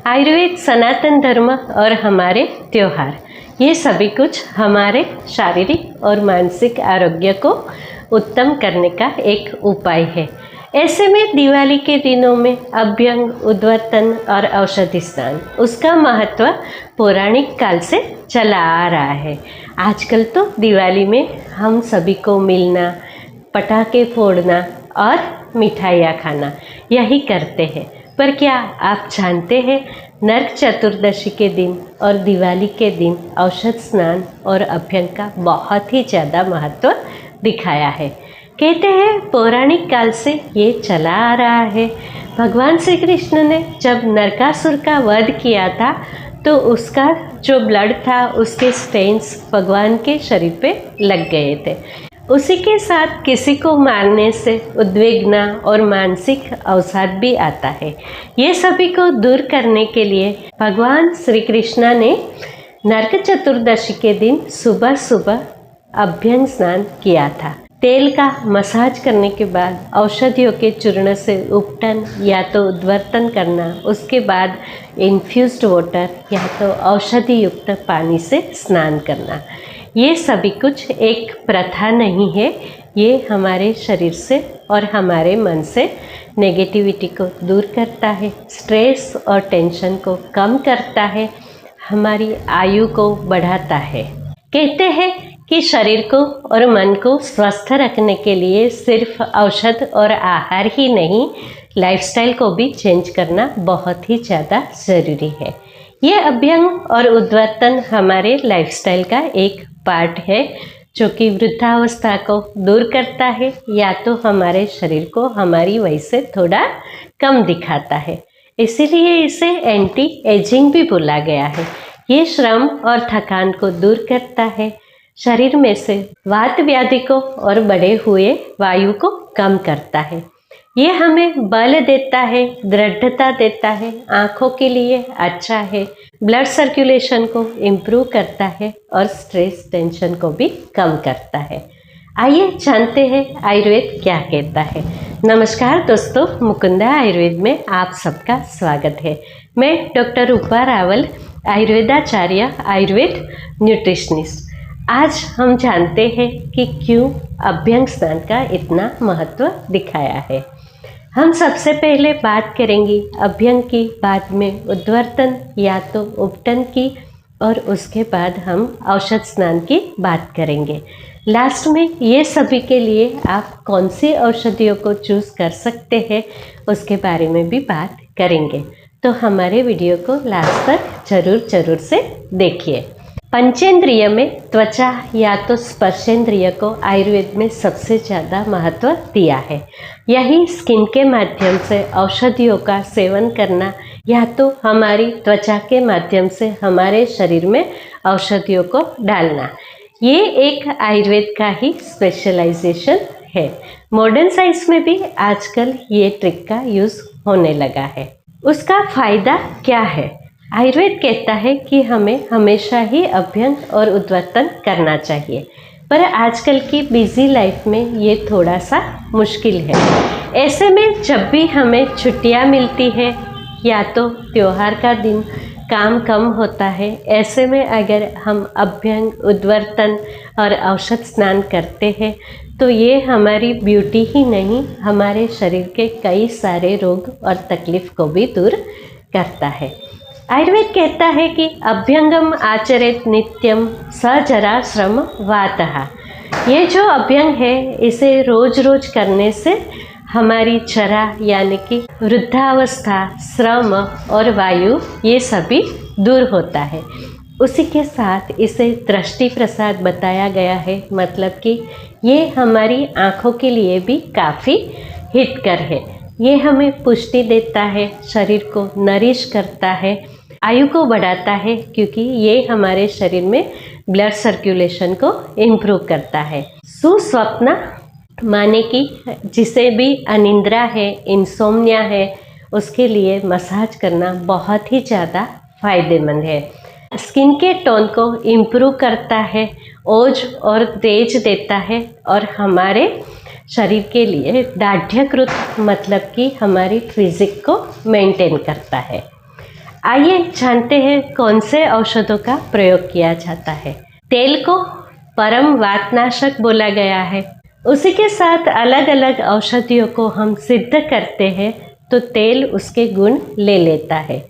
आयुर्वेद सनातन धर्म और हमारे त्योहार, ये सभी कुछ हमारे शारीरिक और मानसिक आरोग्य को उत्तम करने का एक उपाय है। ऐसे में दिवाली के दिनों में अभ्यंग, उद्वर्तन और औषधि स्नान, उसका महत्व पौराणिक काल से चला आ रहा है। आजकल तो दिवाली में हम सभी को मिलना, पटाखे फोड़ना और मिठाइयाँ खाना यही करते हैं। पर क्या आप जानते हैं, नरक चतुर्दशी के दिन और दिवाली के दिन औषध स्नान और अभ्यंग का बहुत ही ज़्यादा महत्व दिखाया है। कहते हैं पौराणिक काल से ये चला आ रहा है। भगवान श्री कृष्ण ने जब नरकासुर का वध किया था तो उसका जो ब्लड था, उसके स्टेन्स भगवान के शरीर पे लग गए थे। उसी के साथ किसी को मारने से उद्विग्न और मानसिक अवसाद भी आता है। ये सभी को दूर करने के लिए भगवान श्री कृष्ण ने नरक चतुर्दशी के दिन सुबह सुबह अभ्यंग स्नान किया था। तेल का मसाज करने के बाद औषधियों के चूर्ण से उपटन या तो उद्वर्तन करना, उसके बाद इन्फ्यूज्ड वाटर या तो औषधि युक्त पानी से स्नान करना। ये सभी कुछ एक प्रथा नहीं है, ये हमारे शरीर से और हमारे मन से नेगेटिविटी को दूर करता है, स्ट्रेस और टेंशन को कम करता है, हमारी आयु को बढ़ाता है। कहते हैं कि शरीर को और मन को स्वस्थ रखने के लिए सिर्फ औषध और आहार ही नहीं, लाइफस्टाइल को भी चेंज करना बहुत ही ज़्यादा ज़रूरी है। ये अभ्यंग और उद्वर्तन हमारे लाइफस्टाइल का एक पार्ट है, जो कि वृद्धावस्था को दूर करता है या तो हमारे शरीर को हमारी वजह से थोड़ा कम दिखाता है। इसीलिए इसे एंटी एजिंग भी बोला गया है। ये श्रम और थकान को दूर करता है, शरीर में से वात व्याधि को और बढ़े हुए वायु को कम करता है। ये हमें बल देता है, दृढ़ता देता है, आँखों के लिए अच्छा है, ब्लड सर्कुलेशन को इम्प्रूव करता है और स्ट्रेस टेंशन को भी कम करता है। आइए जानते हैं आयुर्वेद क्या कहता है। नमस्कार दोस्तों, मुकुंदा आयुर्वेद में आप सबका स्वागत है। मैं डॉक्टर रूपा रावल, आयुर्वेदाचार्य, आयुर्वेद न्यूट्रिशनिस्ट। आज हम जानते हैं कि क्यों अभ्यंग स्नान का इतना महत्व दिखाया है। हम सबसे पहले बात करेंगे अभ्यंग की, बाद में उद्वर्तन या तो उपटन की, और उसके बाद हम औषध स्नान की बात करेंगे। लास्ट में ये सभी के लिए आप कौन सी औषधियों को चूज़ कर सकते हैं, उसके बारे में भी बात करेंगे। तो हमारे वीडियो को लास्ट तक ज़रूर से देखिए। पंचेंद्रिय में त्वचा या तो स्पर्शेंद्रिय को आयुर्वेद में सबसे ज़्यादा महत्व दिया है। यही स्किन के माध्यम से औषधियों का सेवन करना या तो हमारी त्वचा के माध्यम से हमारे शरीर में औषधियों को डालना, ये एक आयुर्वेद का ही स्पेशलाइजेशन है। मॉडर्न साइंस में भी आजकल ये ट्रिक का यूज़ होने लगा है। उसका फ़ायदा क्या है? आयुर्वेद कहता है कि हमें हमेशा ही अभ्यंग और उद्वर्तन करना चाहिए, पर आजकल की बिजी लाइफ में ये थोड़ा सा मुश्किल है। ऐसे में जब भी हमें छुट्टियां मिलती है या तो त्योहार का दिन काम कम होता है, ऐसे में अगर हम अभ्यंग, उद्वर्तन और औषध स्नान करते हैं तो ये हमारी ब्यूटी ही नहीं, हमारे शरीर के कई सारे रोग और तकलीफ को भी दूर करता है। आयुर्वेद कहता है कि अभ्यंगम आचरेत नित्यम सजरा श्रम वातः। ये जो अभ्यंग है, इसे रोज रोज करने से हमारी जरा यानी कि वृद्धावस्था, श्रम और वायु, ये सभी दूर होता है। उसी के साथ इसे दृष्टि प्रसाद बताया गया है, मतलब कि ये हमारी आँखों के लिए भी काफ़ी हितकर है। ये हमें पुष्टि देता है, शरीर को नरिश करता है, आयु को बढ़ाता है, क्योंकि ये हमारे शरीर में ब्लड सर्कुलेशन को इम्प्रूव करता है। सुस्वप्न माने कि जिसे भी अनिद्रा है, इंसोम्निया है, उसके लिए मसाज करना बहुत ही ज़्यादा फायदेमंद है। स्किन के टोन को इम्प्रूव करता है, ओज और तेज देता है और हमारे शरीर के लिए दाढ़्यकृत मतलब कि हमारी फिजिक को मेंटेन करता है। आइए जानते हैं कौन से औषधों का प्रयोग किया जाता है। तेल को परम वातनाशक बोला गया है। उसी के साथ अलग अलग औषधियों को हम सिद्ध करते हैं तो तेल उसके गुण ले लेता है।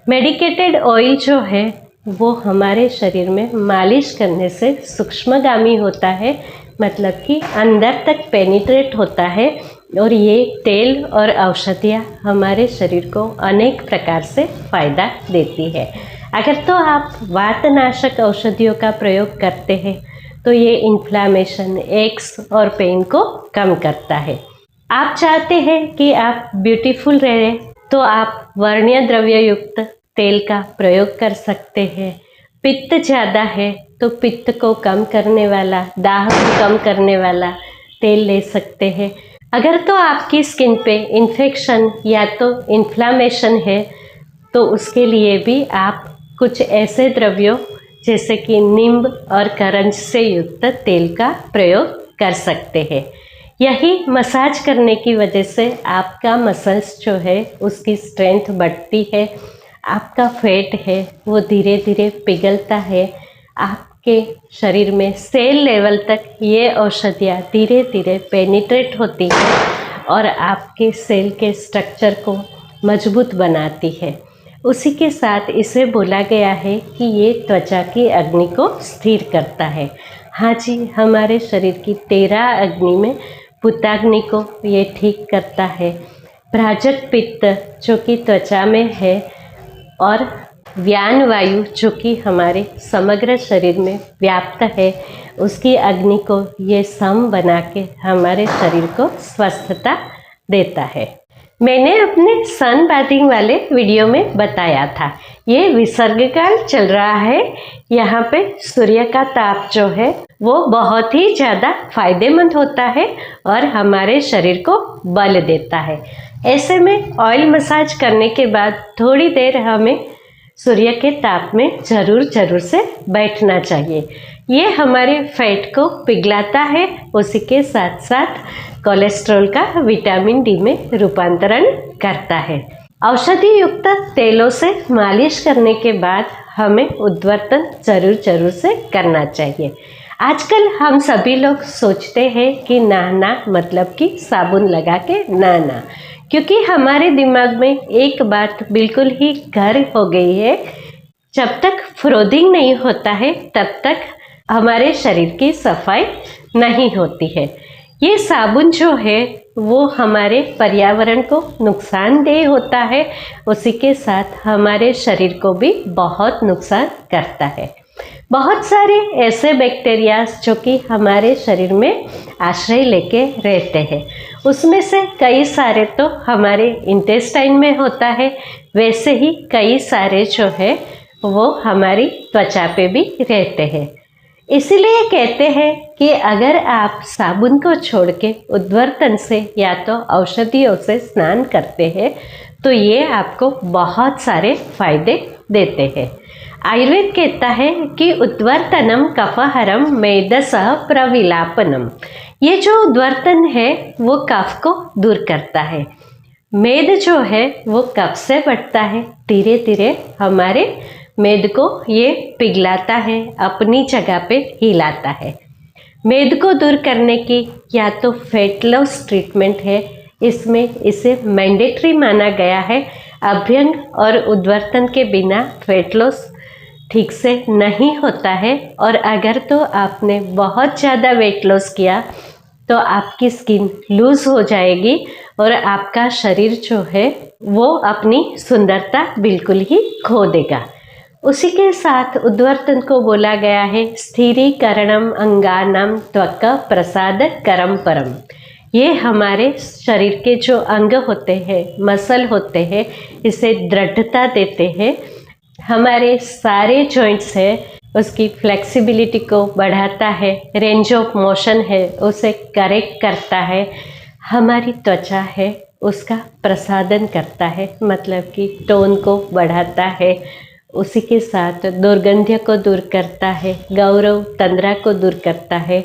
मेडिकेटेड ऑयल जो है वो हमारे शरीर में मालिश करने से सूक्ष्मगामी होता है, मतलब कि अंदर तक पेनिट्रेट होता है और ये तेल और औषधियाँ हमारे शरीर को अनेक प्रकार से फ़ायदा देती है। अगर तो आप वातनाशक औषधियों का प्रयोग करते हैं तो ये इन्फ्लामेशन, एक्स और पेन को कम करता है। आप चाहते हैं कि आप ब्यूटीफुल रहें तो आप वर्णीय द्रव्य युक्त तेल का प्रयोग कर सकते हैं। पित्त ज़्यादा है तो पित्त को कम करने वाला, दाह को कम करने वाला तेल ले सकते हैं। अगर तो आपकी स्किन पे इन्फेक्शन या तो इन्फ्लामेशन है तो उसके लिए भी आप कुछ ऐसे द्रव्यों जैसे कि नींब और करंज से युक्त तेल का प्रयोग कर सकते हैं। यही मसाज करने की वजह से आपका मसल्स जो है उसकी स्ट्रेंथ बढ़ती है, आपका फैट है वो धीरे धीरे पिघलता है, आपके शरीर में सेल लेवल तक ये औषधियाँ धीरे धीरे पेनिट्रेट होती है और आपके सेल के स्ट्रक्चर को मजबूत बनाती है। उसी के साथ इसे बोला गया है कि ये त्वचा की अग्नि को स्थिर करता है। हाँ जी, हमारे शरीर की 13 अग्नि में पुताग्नि को ये ठीक करता है। भ्राजक पित्त जो कि त्वचा में है और व्यान वायु जो कि हमारे समग्र शरीर में व्याप्त है, उसकी अग्नि को ये सम बना के हमारे शरीर को स्वस्थता देता है। मैंने अपने सन बाथिंग वाले वीडियो में बताया था, ये विसर्ग काल चल रहा है। यहाँ पे सूर्य का ताप जो है वो बहुत ही ज़्यादा फायदेमंद होता है और हमारे शरीर को बल देता है। ऐसे में ऑयल मसाज करने के बाद थोड़ी देर हमें सूर्य के ताप में ज़रूर से बैठना चाहिए। ये हमारे फैट को पिघलाता है, उसी के साथ साथ कोलेस्ट्रॉल का विटामिन डी में रूपांतरण करता है। औषधि युक्त तेलों से मालिश करने के बाद हमें उद्वर्तन जरूर से करना चाहिए। आजकल हम सभी लोग सोचते हैं कि नहाना मतलब कि साबुन लगा के नहाना, क्योंकि हमारे दिमाग में एक बात बिल्कुल ही घर हो गई है, जब तक फ्रोदिंग नहीं होता है तब तक हमारे शरीर की सफाई नहीं होती है। ये साबुन जो है वो हमारे पर्यावरण को नुकसानदेह होता है, उसी के साथ हमारे शरीर को भी बहुत नुकसान करता है। बहुत सारे ऐसे बैक्टीरियाज जो कि हमारे शरीर में आश्रय लेके रहते हैं, उसमें से कई सारे तो हमारे इंटेस्टाइन में होता है, वैसे ही कई सारे जो है वो हमारी त्वचा पे भी रहते हैं। इसीलिए कहते हैं कि अगर आप साबुन को छोड़ के उद्वर्तन से या तो औषधियों से स्नान करते हैं तो ये आपको बहुत सारे फायदे देते हैं। आयुर्वेद कहता है कि उद्वर्तनम कफहरम मेदसः प्रविलापनम। ये जो उद्वर्तन है वो कफ को दूर करता है। मेद जो है वो कफ से बढ़ता है, धीरे धीरे हमारे मेद को ये पिघलाता है, अपनी जगह पे हिलाता है। मेद को दूर करने की या तो फैट लॉस ट्रीटमेंट है, इसमें इसे मैंडेटरी माना गया है। अभ्यंग और उद्वर्तन के बिना फैट लॉस ठीक से नहीं होता है, और अगर तो आपने बहुत ज़्यादा वेट लॉस किया तो आपकी स्किन लूज़ हो जाएगी और आपका शरीर जो है वो अपनी सुंदरता बिल्कुल ही खो देगा। उसी के साथ उद्वर्तन को बोला गया है स्थिरीकरणम अंगानाम त्वक प्रसाद करम परम। ये हमारे शरीर के जो अंग होते हैं, मसल होते हैं, इसे दृढ़ता देते हैं। हमारे सारे जॉइंट्स है उसकी फ्लेक्सिबिलिटी को बढ़ाता है, रेंज ऑफ मोशन है उसे करेक्ट करता है, हमारी त्वचा है उसका प्रसादन करता है, मतलब कि टोन को बढ़ाता है, उसी के साथ दुर्गंध्य को दूर करता है, गौरव तंद्रा को दूर करता है,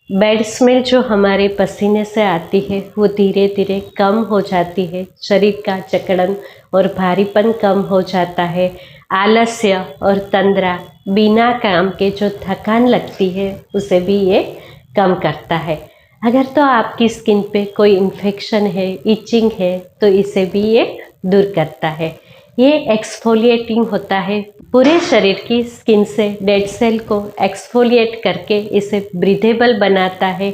बैड स्मेल जो हमारे पसीने से आती है वो धीरे धीरे कम हो जाती है, शरीर का जकड़न और भारीपन कम हो जाता है। आलस्य और तंद्रा, बिना काम के जो थकान लगती है उसे भी ये कम करता है। अगर तो आपकी स्किन पे कोई इन्फेक्शन है, इचिंग है, तो इसे भी ये दूर करता है। ये एक्सफोलिएटिंग होता है, पूरे शरीर की स्किन से डेड सेल को एक्सफोलिएट करके इसे ब्रीथेबल बनाता है,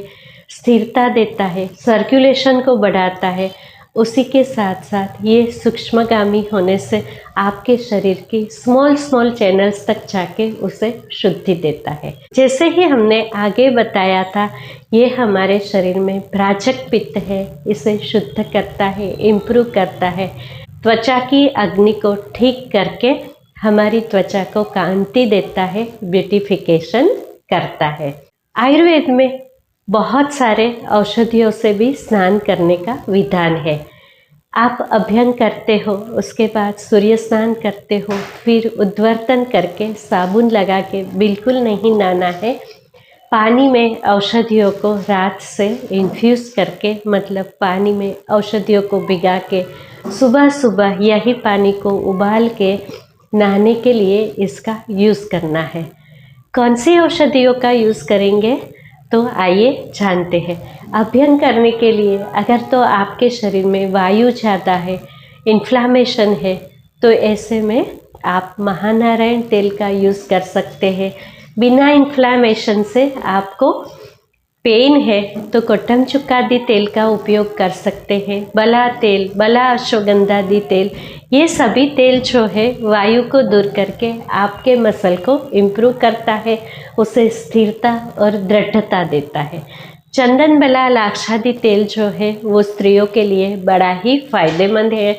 स्थिरता देता है, सर्कुलेशन को बढ़ाता है। उसी के साथ साथ ये सूक्ष्मगामी होने से आपके शरीर की स्मॉल स्मॉल चैनल्स तक जाके उसे शुद्धि देता है। जैसे ही हमने आगे बताया था, ये हमारे शरीर में भ्राजक पित्त है, इसे शुद्ध करता है, इम्प्रूव करता है। त्वचा की अग्नि को ठीक करके हमारी त्वचा को कांति देता है, ब्यूटिफिकेशन करता है। आयुर्वेद में बहुत सारे औषधियों से भी स्नान करने का विधान है। आप अभ्यंग करते हो, उसके बाद सूर्य स्नान करते हो, फिर उद्वर्तन करके साबुन लगा के बिल्कुल नहीं नहाना है। पानी में औषधियों को रात से इन्फ्यूज़ करके, मतलब पानी में औषधियों को भिगा के सुबह सुबह यही पानी को उबाल के नहाने के लिए इसका यूज़ करना है। कौन सी औषधियों का यूज़ करेंगे तो आइए जानते हैं। अभ्यंग करने के लिए अगर तो आपके शरीर में वायु ज़्यादा है, इन्फ्लामेशन है, तो ऐसे में आप महानारायण तेल का यूज़ कर सकते हैं। बिना इन्फ्लामेशन से आपको पेन है तो कोट्टम चुक्कादी तेल का उपयोग कर सकते हैं। बला तेल, बला अश्वगंधादी तेल, ये सभी तेल जो है वायु को दूर करके आपके मसल को इम्प्रूव करता है, उसे स्थिरता और दृढ़ता देता है। चंदन बला लाक्षादी तेल जो है वो स्त्रियों के लिए बड़ा ही फायदेमंद है।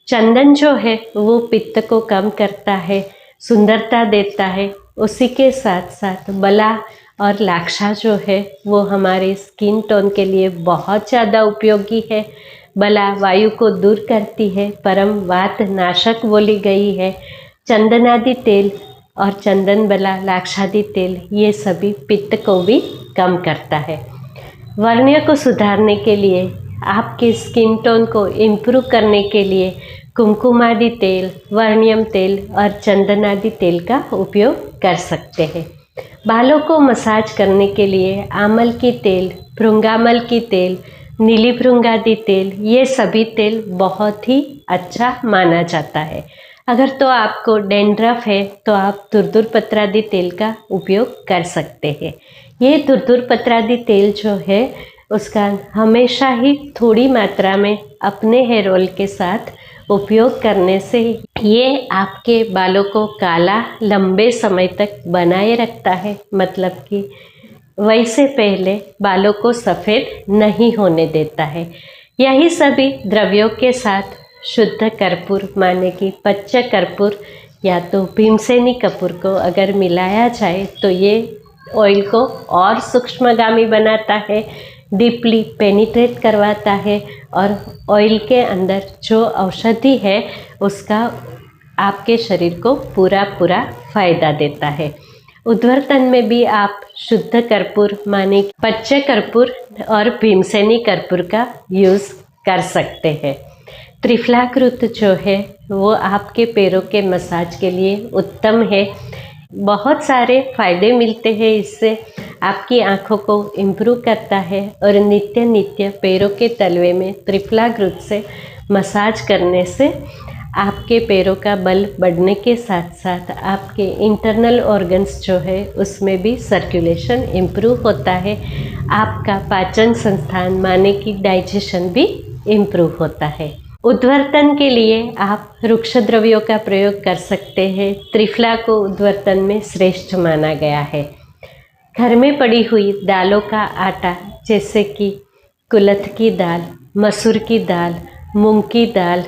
चंदन जो है वो पित्त को कम करता है, सुंदरता देता है। उसी के साथ साथ बला और लाक्षा जो है वो हमारे स्किन टोन के लिए बहुत ज़्यादा उपयोगी है। बला वायु को दूर करती है, परम वात नाशक बोली गई है। चंदनादि तेल और चंदन बला लाक्षादि तेल ये सभी पित्त को भी कम करता है। वर्ण्य को सुधारने के लिए, आपके स्किन टोन को इम्प्रूव करने के लिए कुमकुमादि तेल, वर्ण्यम तेल और चंदनादि तेल का उपयोग कर सकते हैं। बालों को मसाज करने के लिए आमल की तेल, भृंगामल की तेल, नीली भृंगादि तेल, ये सभी तेल बहुत ही अच्छा माना जाता है। अगर तो आपको डैंड्रफ है तो आप दुर्दुरपत्रादि तेल का उपयोग कर सकते हैं। ये दुर्दुरपत्रादि तेल जो है उसका हमेशा ही थोड़ी मात्रा में अपने हेयर ऑयल के साथ उपयोग करने से ये आपके बालों को काला लंबे समय तक बनाए रखता है, मतलब कि वैसे पहले बालों को सफ़ेद नहीं होने देता है। यही सभी द्रव्यों के साथ शुद्ध कर्पूर माने कि पच्च कर्पूर या तो भीमसेनी कपूर को अगर मिलाया जाए तो ये ऑयल को और सूक्ष्मगामी बनाता है, डीपली पेनिट्रेट करवाता है और ऑयल के अंदर जो औषधि है उसका आपके शरीर को पूरा फ़ायदा देता है। उद्वर्तन में भी आप शुद्ध कर्पूर माने पच्च कर्पूर और भीमसेनी कर्पूर का यूज़ कर सकते हैं। त्रिफलाकृत जो है वो आपके पैरों के मसाज के लिए उत्तम है। बहुत सारे फ़ायदे मिलते हैं इससे। आपकी आँखों को इम्प्रूव करता है और नित्य नित्य पैरों के तलवे में त्रिफलाकृत से मसाज करने से आपके पैरों का बल बढ़ने के साथ साथ आपके इंटरनल ऑर्गन्स जो है उसमें भी सर्कुलेशन इम्प्रूव होता है। आपका पाचन संस्थान माने कि डाइजेशन भी इम्प्रूव होता है। उद्वर्तन के लिए आप वृक्ष द्रव्यों का प्रयोग कर सकते हैं। त्रिफला को उद्वर्तन में श्रेष्ठ माना गया है। घर में पड़ी हुई दालों का आटा जैसे कि कुलथ की दाल, मसूर की दाल, मूंग की दाल,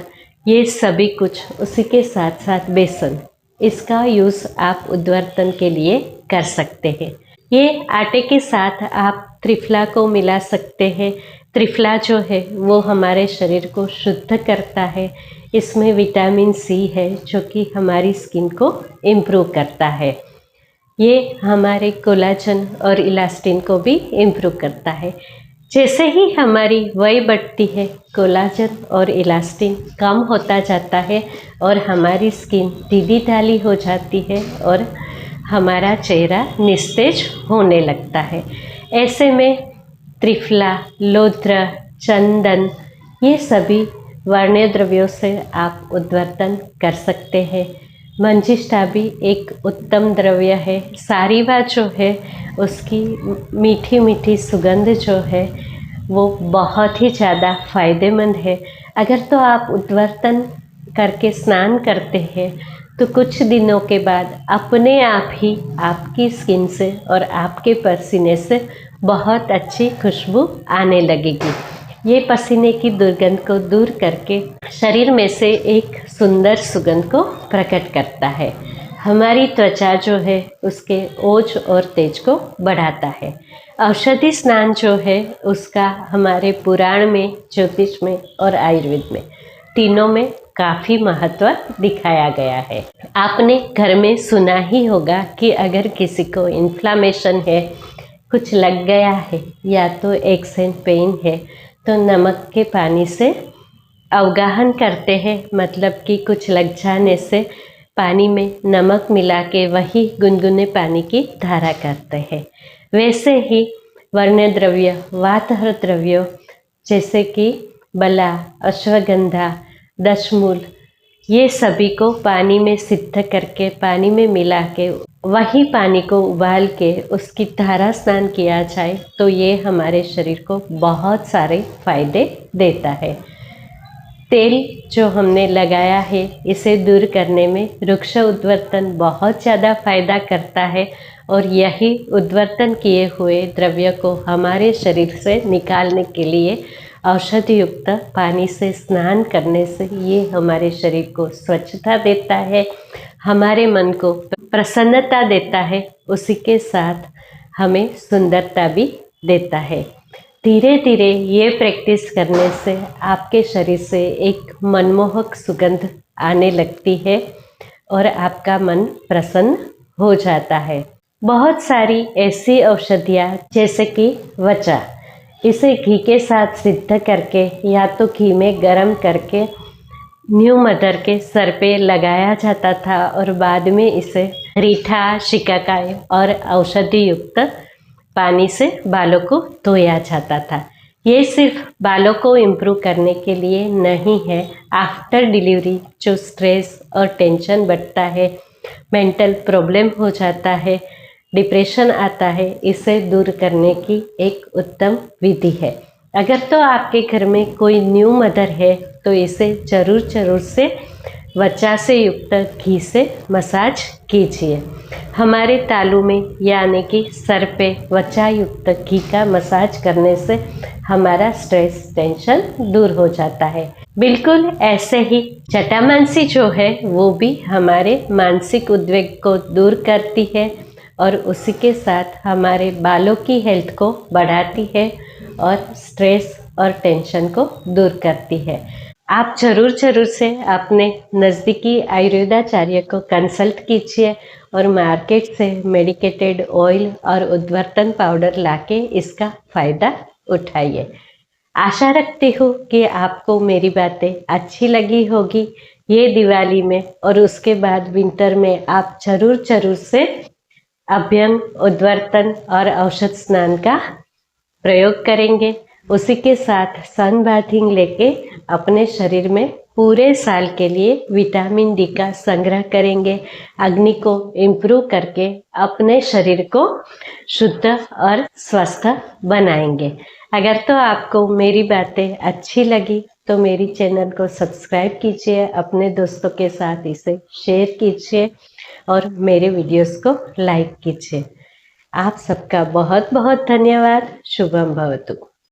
ये सभी कुछ, उसी के साथ साथ बेसन, इसका यूज़ आप उद्वर्तन के लिए कर सकते हैं। ये आटे के साथ आप त्रिफला को मिला सकते हैं। त्रिफला जो है वो हमारे शरीर को शुद्ध करता है। इसमें विटामिन सी है जो कि हमारी स्किन को इम्प्रूव करता है। ये हमारे कोलाजन और इलास्टिन को भी इम्प्रूव करता है। जैसे ही हमारी वय बढ़ती है, कोलाजन और इलास्टिन कम होता जाता है और हमारी स्किन ढीली हो जाती है और हमारा चेहरा निस्तेज होने लगता है। ऐसे में त्रिफला, लोद्र, चंदन, ये सभी वर्ण्य द्रव्यों से आप उद्वर्तन कर सकते हैं। मंजिष्ठा भी एक उत्तम द्रव्य है। सारीवा जो है उसकी मीठी मीठी सुगंध जो है वो बहुत ही ज़्यादा फ़ायदेमंद है। अगर तो आप उद्वर्तन करके स्नान करते हैं तो कुछ दिनों के बाद अपने आप ही आपकी स्किन से और आपके पसीने से बहुत अच्छी खुशबू आने लगेगी। ये पसीने की दुर्गंध को दूर करके शरीर में से एक सुंदर सुगंध को प्रकट करता है। हमारी त्वचा जो है उसके ओज और तेज को बढ़ाता है। औषधि स्नान जो है उसका हमारे पुराण में, ज्योतिष में और आयुर्वेद में तीनों में काफ़ी महत्व दिखाया गया है। आपने घर में सुना ही होगा कि अगर किसी को इन्फ्लामेशन है, कुछ लग गया है या तो एक्स एंड पेन है, तो नमक के पानी से अवगाहन करते हैं। मतलब कि कुछ लग जाने से पानी में नमक मिला के वही गुनगुने पानी की धारा करते हैं। वैसे ही वर्ण्य द्रव्य, वातहर द्रव्यों जैसे कि बला, अश्वगंधा, दशमूल, ये सभी को पानी में सिद्ध करके पानी में मिला के वही पानी को उबाल के उसकी धारा स्नान किया जाए तो ये हमारे शरीर को बहुत सारे फायदे देता है। तेल जो हमने लगाया है इसे दूर करने में वृक्ष उद्वर्तन बहुत ज़्यादा फायदा करता है और यही उद्वर्तन किए हुए द्रव्य को हमारे शरीर से निकालने के लिए औषधि युक्त पानी से स्नान करने से ये हमारे शरीर को स्वच्छता देता है, हमारे मन को प्रसन्नता देता है, उसी के साथ हमें सुंदरता भी देता है। धीरे धीरे ये प्रैक्टिस करने से आपके शरीर से एक मनमोहक सुगंध आने लगती है और आपका मन प्रसन्न हो जाता है। बहुत सारी ऐसी औषधियाँ जैसे कि वचा, इसे घी के साथ सिद्ध करके या तो घी में गरम करके न्यू मदर के सर पे लगाया जाता था और बाद में इसे रीठा, शिकाकाई और औषधि युक्त पानी से बालों को धोया जाता था। ये सिर्फ बालों को इम्प्रूव करने के लिए नहीं है। आफ्टर डिलीवरी जो स्ट्रेस और टेंशन बढ़ता है, मेंटल प्रॉब्लम हो जाता है, डिप्रेशन आता है, इसे दूर करने की एक उत्तम विधि है। अगर तो आपके घर में कोई न्यू मदर है तो इसे ज़रूर से वचा से युक्त घी से मसाज कीजिए। हमारे तालू में यानी कि सर पे वचा युक्त घी का मसाज करने से हमारा स्ट्रेस, टेंशन दूर हो जाता है। बिल्कुल ऐसे ही जटामांसी जो है वो भी हमारे मानसिक उद्वेग को दूर करती है और उसी के साथ हमारे बालों की हेल्थ को बढ़ाती है और स्ट्रेस और टेंशन को दूर करती है। आप ज़रूर से अपने नज़दीकी आयुर्वेदाचार्य को कंसल्ट कीजिए और मार्केट से मेडिकेटेड ऑयल और उद्वर्तन पाउडर लाके इसका फ़ायदा उठाइए। आशा रखती हूँ कि आपको मेरी बातें अच्छी लगी होगी। ये दिवाली में और उसके बाद विंटर में आप ज़रूर से अभ्यंग, उद्वर्तन और औषध स्नान का प्रयोग करेंगे। उसी के साथ सन बाथिंग लेके अपने शरीर में पूरे साल के लिए विटामिन डी का संग्रह करेंगे। अग्नि को इम्प्रूव करके अपने शरीर को शुद्ध और स्वस्थ बनाएंगे। अगर तो आपको मेरी बातें अच्छी लगी तो मेरी चैनल को सब्सक्राइब कीजिए, अपने दोस्तों के साथ इसे शेयर कीजिए और मेरे वीडियोस को लाइक कीजिए। आप सबका बहुत बहुत धन्यवाद। शुभम भवतु।